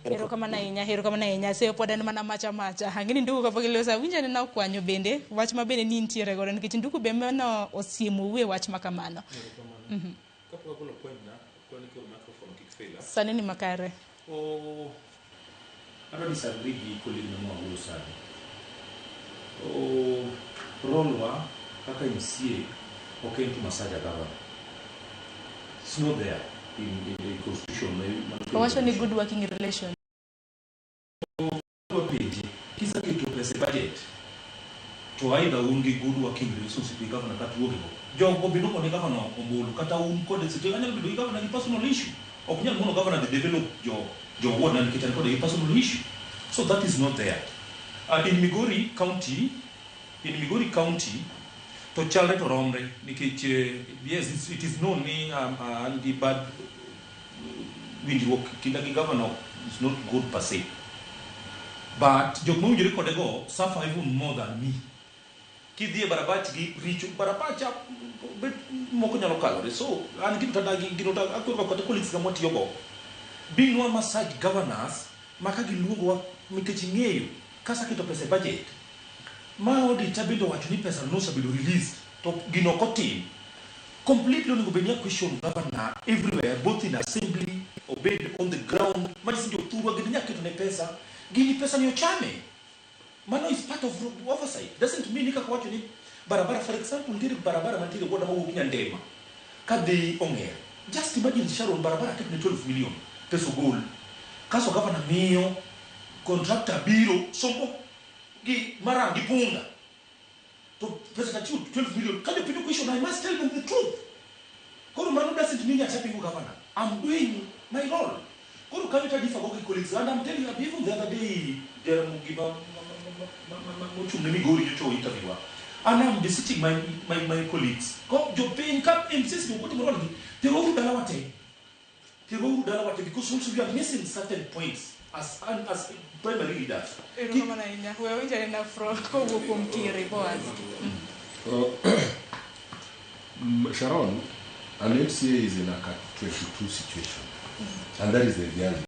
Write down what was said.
Hero kama na inya se poda mana macha hangini ndugu kapagilo sa winja na kwanyo bende wach mabende ni ntiere gore nikech ndugu be mano osiemo we wach makamano kapo kuna point na kwa niko microphone kikfela sani ni makare ano disagree kolini na mwa sana rolwa kaka MCA okay to masaja gawa it's not there in the constitution what's any good working relation kisa kitu pesa budget to either ungi good working relationship with governor katuoge jogo biduko ni governor ombulu kata un code city anya bidu governor ni personal issue okunya muno governor the develop jo wona ni kitani code personal issue so that is not there in Migori county to chalre to romre nikech yes it is known ni and the bad windwork kindagi governor is not good per se. But jokmo ujire kodego suffer even more than me. Kidhie barabati gi richo barabacha bet moko nyalo kalore. So an gitu tadagi ginota akwa kata colleagues ga moti yogo. Being one massage governors maka giluongo wa mikechi ngeyo kasa kito pesa budget. Ma odi tabindo wacho ni pesa no sabido release to ginoko team. Completely on the question governor everywhere both in assembly obeyed on the ground. Majisi ndio turwa gidinya kitu ne pesa. Gini pesa niyo chame. Mano is part of oversight. Doesn't mean nika kwa ni barabara for example ndiri barabara mantiri kwa mawu kinya ndema. Kadi ongea. Just imagine Sharon barabara tekni 12 million peso goal. Kaso governor miyo contractor biro sombo gi marangi punda. To pesa 12 million. Can you put a question? I must tell them the truth. Kono mano doesn't mean you're tapping governor. I'm doing my role. Kono kawita difa kwa colleagues and I'm telling you even the other day there mugiba muchu Migori yocho interview and I'm visiting my colleagues ko jo paying cap insist ko to role te go dalawate because also we are missing certain points as primary leaders kama na inya wewe nje na fro ko kumkiri boaz Sharon, an MCA is in a 22 situation and that is the reality.